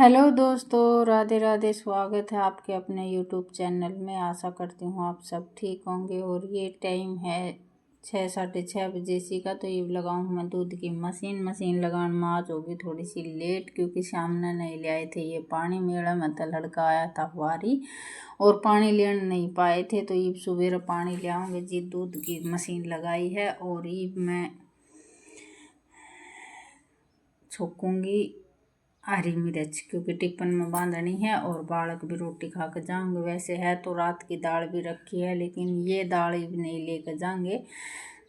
Hello दोस्तों, राधे राधे। स्वागत है आपके अपने यूट्यूब चैनल में। आशा करती हूँ आप सब ठीक होंगे। और ये टाइम है 6-6:30 बजे सी का। तो ये लगाऊँ मैं दूध की मशीन लगाने में आज होगी थोड़ी सी लेट, क्योंकि सामने नहीं ले आए थे ये पानी। मेड़ा में तो लड़का आया था वारी और पानी लेने नहीं पाए थे, तो ये सुबह पानी ले आऊँगे जी। दूध की मशीन लगाई है और ये मैं छोकूँगी हरी मिर्च, क्योंकि टिफिन में बांधनी है और बालक भी रोटी खा कर जाएंगे। वैसे है तो रात की दाल भी रखी है, लेकिन ये दाल भी नहीं लेकर जाएंगे,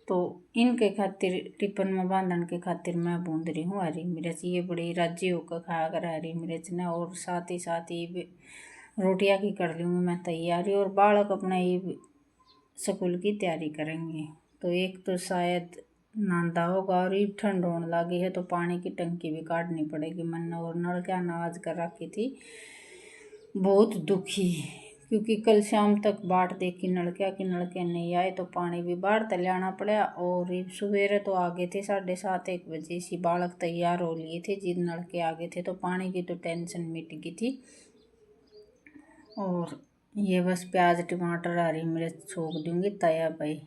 तो इनके खातिर टिफिन में बांधने के खातिर मैं बूंद रही हूँ हरी मिर्च। ये बड़ी राजी होकर खाया कर हरी मिर्च ने। और साथ ही रोटियाँ की कर लूँगी मैं तैयारी, और बालक अपना ये स्कूल की तैयारी करेंगे। तो एक तो शायद नांदा होगा और ये ठंड होने लगी है, तो पानी की टंकी भी काटनी पड़ेगी मन। और नलका नाज कर रखी थी, बहुत दुखी, क्योंकि कल शाम तक बाट देखी नलके नहीं आए, तो पानी भी बाहर तक लाना पड़ा। और सवेरे तो आगे थे 7:30-1 बजे से बालक तैयार हो लिए थे, जिन नलके आगे थे, तो पानी की तो टेंशन मिट गई थी। और ये बस प्याज टमाटर हरी मिर्च छोक दूंगी तया पे।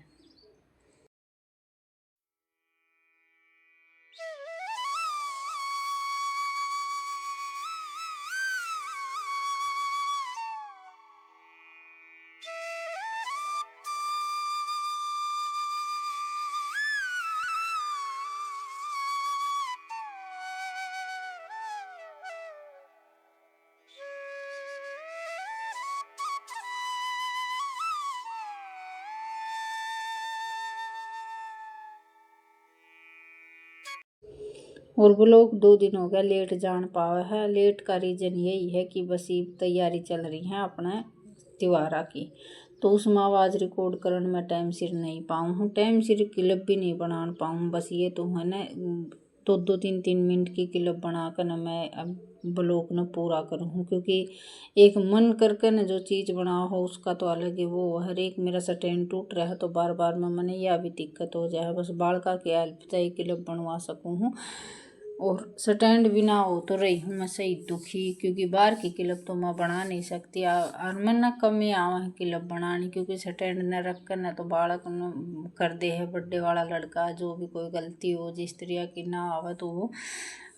और वो लोग 2 दिन हो गया लेट जान पावे है। लेट का रीज़न यही है कि बस ये तैयारी चल रही है अपने त्योहारा की, तो उसमें आवाज़ रिकॉर्ड करने में टाइम सिर नहीं पाऊँ हूँ, टाइम सिर क्लिप भी नहीं बना पाऊँ। बस ये तो है ना, 2-2 3-3 मिनट की क्लिप बना कर न मैं अब ब्लॉग न पूरा करूँ हूँ, क्योंकि एक मन करके न जो चीज़ बना हो उसका तो अलग ही वो। हर एक मेरा स्टैंड टूट रहा है, तो बार बार में मैंने यह भी दिक्कत हो जाए। बस बालका की हेल्प से क्लिप बनवा सकूँ हूँ, और स्टैंड भी ना हो तो रही हूँ मैं सही दुखी, क्योंकि बाहर की क्लिप तो मैं बना नहीं सकती। और मैं न कमी आवा है क्लिप बनानी, क्योंकि स्टैंड न रख कर न तो बालक न कर दे है। बर्थडे वाला लड़का जो भी कोई गलती हो जिस तरह की ना आवे, तो वो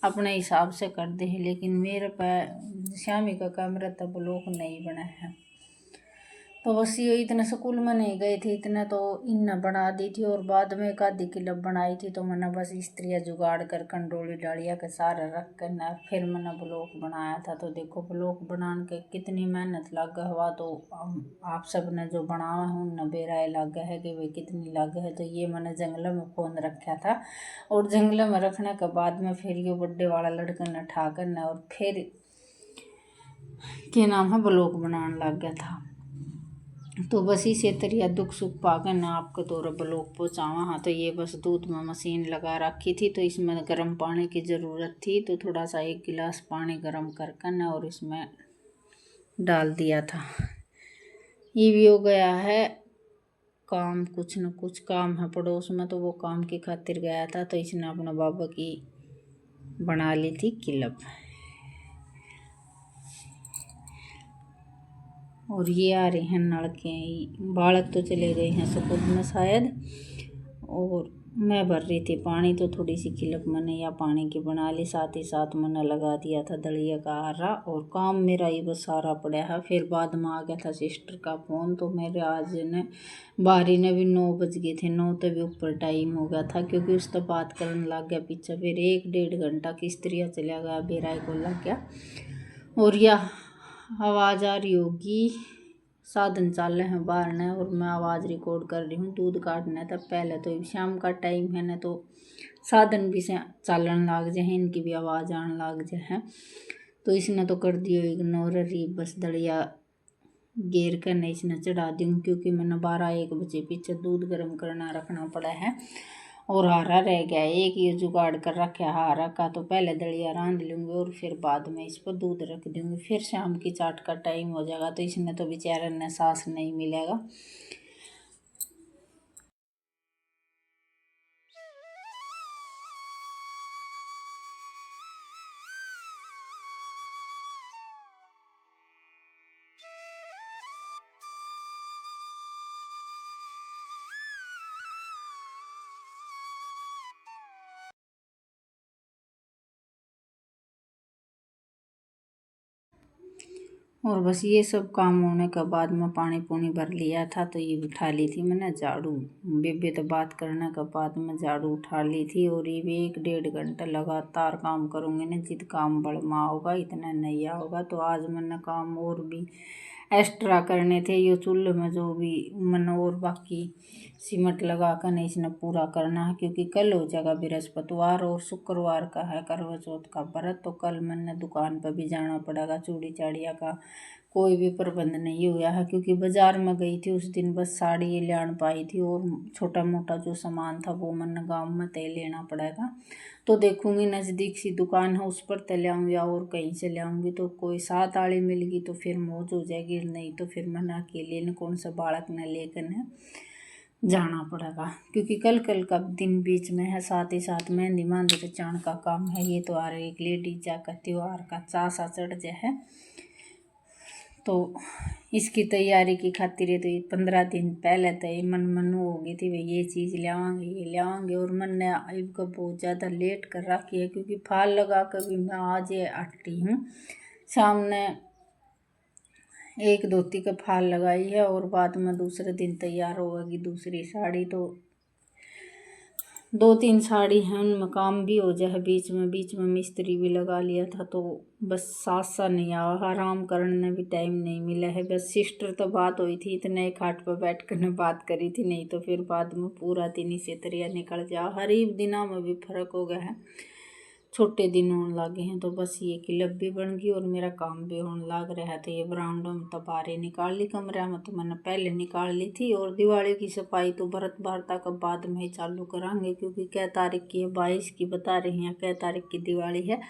अपने हिसाब से कर दे है। लेकिन मेरे पे श्यामी का कैमरा तब ब्लॉक नहीं बना है, तो बस ये इतने स्कूल में नहीं गए थे, इतने तो इन बना दी थी। और बाद में एक आधी क्लिप बनाई थी, तो मैंने बस इस तरह जुगाड़ कर कंडोली डालिया के सारा रख कर न फिर मैंने ब्लॉग बनाया था। तो देखो ब्लॉग बनाने के कितनी मेहनत लग हुआ, तो आप सब ने जो बनावा है उन बेराए लग है कि वे कितनी लग है। तो ये मैंने जंगल में फोन रखा था, और जंगल में रखने के बाद में फिर ये बर्थडे वाला लड़का न ठा कर न और फिर क्या नाम है ब्लॉग बनाने लग गया था। तो बस इसी तरह दुख सुख पाकर ना आपको तौर ब्लॉग पहुँचावा। हाँ, तो ये बस दूध में मशीन लगा रखी थी, तो इसमें गर्म पानी की ज़रूरत थी, तो थोड़ा सा 1 गिलास पानी गर्म कर ना और इसमें डाल दिया था। ये भी हो गया है काम, कुछ न कुछ काम है पड़ोस में, तो वो काम की खातिर गया था, तो इसने अपने बाबा की बना ली थी क्लिप। और ये आ रहे हैं नलके, बालक तो चले गए हैं स्कूल में शायद, और मैं भर रही थी पानी, तो थोड़ी सी क्लिप मैंने या पानी की बना ली। साथ ही साथ मैंने लगा दिया था दलिया का आरा, और काम मेरा ये बस सारा पड़ा है। फिर बाद में आ गया था सिस्टर का फ़ोन, तो मेरे आज ने बारी ने भी 9 बज गए थे, 9 तो भी ऊपर टाइम हो गया था, क्योंकि उस तो बात करने लग गया पीछे। फिर 1-1.5 घंटा किस तरह चला गया, बेराय को लग गया। और यह आवाज़ आ रही होगी, साधन चल रहे हैं बाहर ने, और मैं आवाज़ रिकॉर्ड कर रही हूँ दूध काटने तक। पहले तो शाम का टाइम है ना, तो साधन भी से चलन लग जाए, इनकी भी आवाज़ आने लग जाए, तो इसने तो कर दियो इग्नोर। री बस दलिया गेर कर नहीं इसने चढ़ा दूँ, क्योंकि मैंने 12-1 बजे पीछे दूध गर्म करना रखना पड़ा है। और हारा रह गया एक, ये जुगाड़ कर रखा हारा का, तो पहले दलिया रांध लूँगी और फिर बाद में इस पर दूध रख दूँगी। फिर शाम की चाट का टाइम हो जाएगा, तो इसमें तो बेचारे ने सांस नहीं मिलेगा। और बस ये सब काम होने के बाद मैं पानी पूनी भर लिया था, तो ये उठा ली थी मैंने झाड़ू। बेबे तो बात करने के बाद मैं झाड़ू उठा ली थी, और ये भी 1-1.5 घंटा लगातार काम करूँगी ना, जित काम बड़मा होगा इतना नहीं होगा। तो आज मैंने काम और भी एक्स्ट्रा करने थे, ये चूल्हे में जो भी मैंने और बाकी सीमेंट लगा कर नहीं इसने पूरा करना है, क्योंकि कल हो जाएगा बृहस्पतिवार और शुक्रवार का है करवा चौथ का व्रत। तो कल मैंने दुकान पर भी जाना पड़ेगा, चूड़ी चाड़िया का कोई भी प्रबंध नहीं हुआ है, क्योंकि बाज़ार में गई थी उस दिन, बस साड़ी ये ले पाई थी, और छोटा मोटा जो सामान था वो मैंने गाँव में तय लेना पड़ेगा। तो देखूंगी नज़दीक सी दुकान है उस पर तय ले आऊँ या और कहीं से ले आऊँगी। तो कोई साथ आड़ी मिल गई तो फिर मौज हो जाएगी, नहीं तो फिर मैंने अकेले ने कौन सा बालक न लेकर न जाना पड़ेगा, क्योंकि कल का दिन बीच में है, साथ ही साथ मेहंदी मांदी चाण का काम है। ये तो आ रही एक लेडीज का त्योहार का चासा चढ़ जाए है, तो इसकी तैयारी की खातिर है। तो ये 15 दिन पहले तो ये मनु हो गई थी, भाई ये चीज़ ले आवांगे ये ले आवांगे, और मन ने इनका बहुत ज़्यादा लेट कर रखी है, क्योंकि फाल लगा कर भी मैं आज ये हटी हूँ। सामने एक धोती का फाल लगाई है, और बाद में दूसरे दिन तैयार होगी दूसरी साड़ी। तो 2-3 साड़ी हैं, उनमें काम भी हो जाए। बीच में मिस्त्री भी लगा लिया था, तो बस साथ सा नहीं आवा, आराम करने भी टाइम नहीं मिला है। बस सिस्टर तो बात हुई थी, इतने खाट पर बैठ कर ने बात करी थी, नहीं तो फिर बाद में पूरा दिन इसे तरिया निकल जा। हर एक दिनों में भी फर्क हो गया है, छोटे दिन होने लगे हैं। तो बस ये क्लब भी बन गई और मेरा काम भी होने लग रहा है। तो ये बरामदों में तो बाहर निकाल ली, कमरे में तो मैंने पहले निकाल ली थी। और दिवाली की सफाई तो व्रत वार्ता का बाद में ही चालू करांगे, क्योंकि क्या तारीख की है, 22 की बता रही हैं, क्या तारीख की दिवाली है।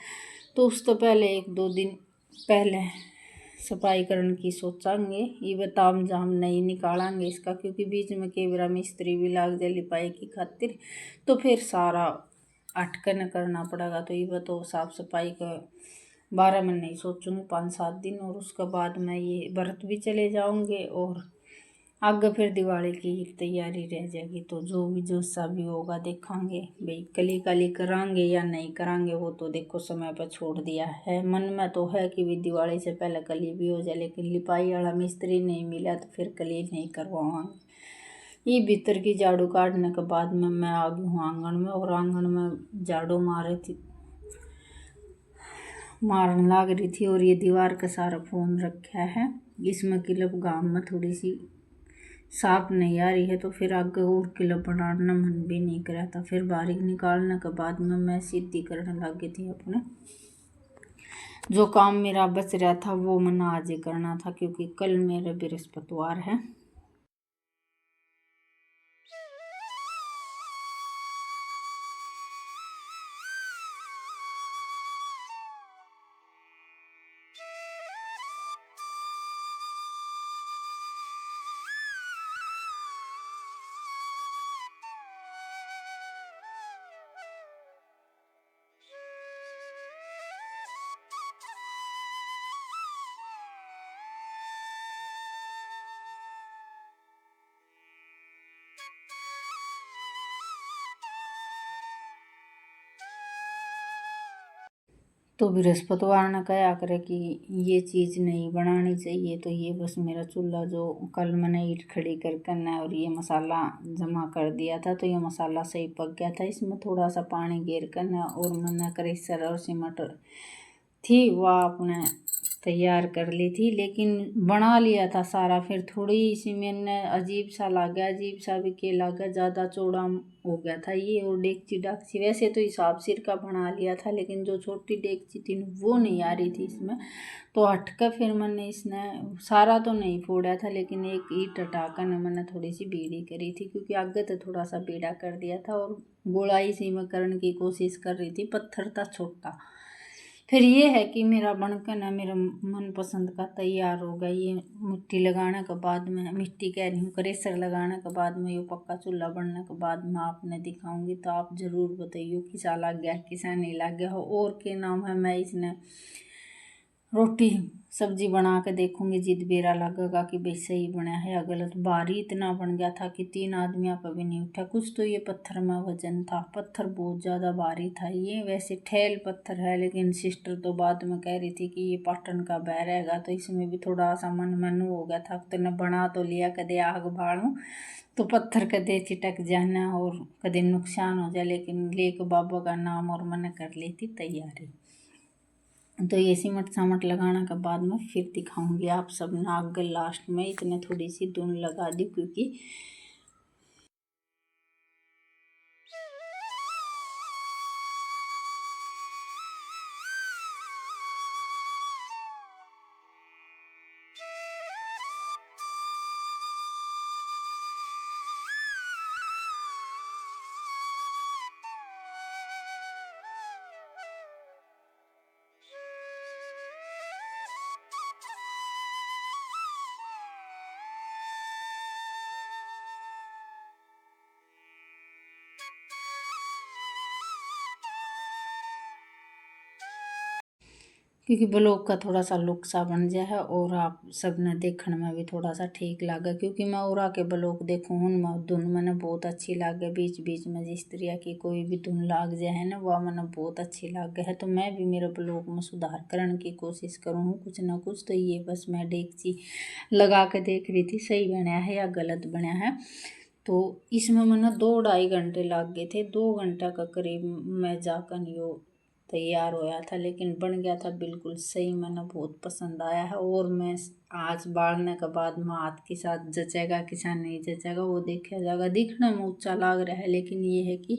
तो उस तो पहले 1-2 दिन पहले सफाई करने की सोचांगे। ये ताम जाम नहीं निकालेंगे इसका, क्योंकि बीच में कई बार मिस्त्री भी लाग जाए लिपाई की खातिर, तो फिर सारा अटकन करना पड़ेगा। तो ये तो साफ़ सफाई का 12 में नहीं सोचूंगी, 5-7 दिन, और उसके बाद मैं ये व्रत भी चले जाऊंगे, और आगे फिर दिवाली की तैयारी रह जाएगी। तो जो सा भी होगा देखेंगे, भाई कली कली करांगे या नहीं करांगे, वो तो देखो समय पर छोड़ दिया है। मन में तो है कि भी दिवाली से पहले कली भी हो जाए, लेकिन लिपाई वाला मिस्त्री नहीं मिला तो फिर कली नहीं करवाएंगे। ये भीतर की झाड़ू काटने के बाद में मैं आ गई हूँ आंगन में, और आंगन में झाड़ू मारने लग रही थी। और ये दीवार का सारा फोन रखा है, इसमें क्लिप गाँव में थोड़ी सी साफ नहीं आ रही है, तो फिर आगे और क्लिप बनाना मन भी नहीं करा था। फिर बारीक निकालने के बाद में मैं सीधी करने लग गई थी अपने। जो काम मेरा बच रहा था वो मैंने आज ही करना था, क्योंकि कल मेरे बृहस्पतिवार है। तो बृहस्पतिवार ने कहा करे कि ये चीज़ नहीं बनानी चाहिए। तो ये बस मेरा चूल्हा जो कल मैंने ईंट खड़ी कर करना, और ये मसाला जमा कर दिया था, तो ये मसाला सही पक गया था। इसमें थोड़ा सा पानी गिर करना, और मैंने क्रेशर और सीमेंट थी वह अपने तैयार कर ली थी, लेकिन बना लिया था सारा। फिर थोड़ी सी मैंने अजीब सा लगा, अजीब सा भी के लगा, ज़्यादा चौड़ा हो गया था ये। और डेगची डागची वैसे तो हिसाब सिर का बना लिया था, लेकिन जो छोटी डेगची थी वो नहीं आ रही थी इसमें। तो हट कर फिर मैंने इसने सारा तो नहीं फोड़ा था, लेकिन एक ईंट हटाकर मैंने थोड़ी सी बीड़ी करी थी, क्योंकि आगे तो थोड़ा सा बीड़ा कर दिया था, और गोलाई सी में करने की कोशिश कर रही थी, पत्थर था छोटा। फिर ये है कि मेरा बनकर ना मेरा मनपसंद का तैयार हो गया। ये मिट्टी लगाने के बाद में, मिट्टी कह रही हूँ, क्रेशर लगाने के बाद में, ये पक्का चूल्हा बनने के बाद मैं आपने दिखाऊंगी। तो आप ज़रूर बताइए किसा लग गया किसा नहीं लग गया हो, और के नाम है। मैं इसने रोटी सब्जी बना के देखूंगी, जिद बेरा लगेगा कि भाई सही बना है या गलत। भारी इतना बन गया था कि 3 आदमियों पर भी नहीं उठा। कुछ तो ये पत्थर में वजन था, पत्थर बहुत ज़्यादा भारी था। ये वैसे ठेल पत्थर है, लेकिन सिस्टर तो बाद में कह रही थी कि ये पाटन का बह रहेगा, तो इसमें भी थोड़ा सा मन हो गया था। तो ने बना तो लिया, कदे आग भाड़ू तो पत्थर कदे चिटक जाना और कदे नुकसान हो जाए, लेकिन लेक बाबा का नाम और मैंने कर ली थी तैयारी। तो ये सिमट सामट लगाना के बाद में फिर दिखाऊंगी आप सब नाग लास्ट में। इतने थोड़ी सी धुन लगा दी क्योंकि क्योंकि ब्लॉग का थोड़ा सा लुक सा बन जाए है और आप सब ने देखने में भी थोड़ा सा ठीक लगे। क्योंकि मैं और के ब्लॉग देखूँ हूँ धुन मैंने बहुत अच्छी लगे, बीच बीच में जिस तरह की कोई भी धुन लाग जाए है ना, वह मैंने बहुत अच्छी लगे है। तो मैं भी मेरे ब्लॉग में सुधार करने की कोशिश करूँ कुछ ना कुछ। तो ये बस मैं डेगची लगा के देख रही थी सही बना है या गलत बना है। तो इसमें मैंने 2-2.5 घंटे लग गए थे, 2 घंटा का करीब मैं जाकर यो तैयार होया था, लेकिन बन गया था बिल्कुल सही। मैंने बहुत पसंद आया है। और मैं आज बाढ़ने के बाद में हाथ के साथ जचेगा कि नहीं जचेगा वो देखा जाएगा। दिखने में ऊंचा लग रहा है, लेकिन ये है कि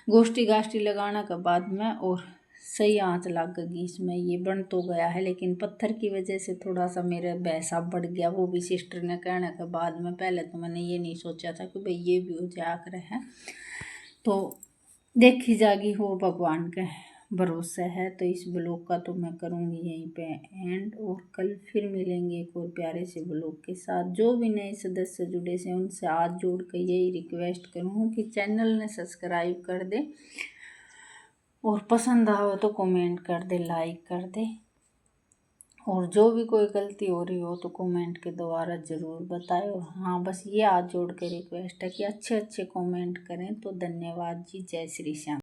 गोष्ठी गाष्ठी लगाने के बाद में और सही आँच लग गई इसमें। ये बन तो गया है, लेकिन पत्थर की वजह से थोड़ा सा मेरा बैसा बढ़ गया। वो भी सिस्टर ने कहने के बाद में, पहले तो मैंने ये नहीं सोचा था कि भाई ये भी हो जा कर है। तो देखी जाएगी, हो भगवान के भरोसे है। तो इस ब्लॉग का तो मैं करूँगी यहीं पे एंड, और कल फिर मिलेंगे एक और प्यारे से ब्लॉग के साथ। जो भी नए सदस्य जुड़े से उनसे हाथ जोड़ कर यही रिक्वेस्ट करूँ कि चैनल ने सब्सक्राइब कर दे, और पसंद आवे तो कमेंट कर दे, लाइक कर दे, और जो भी कोई गलती हो रही हो तो कमेंट के द्वारा ज़रूर बताएं। और हाँ, बस ये हाथ जोड़ के रिक्वेस्ट है कि अच्छे अच्छे कमेंट करें। तो धन्यवाद जी, जय श्री श्याम।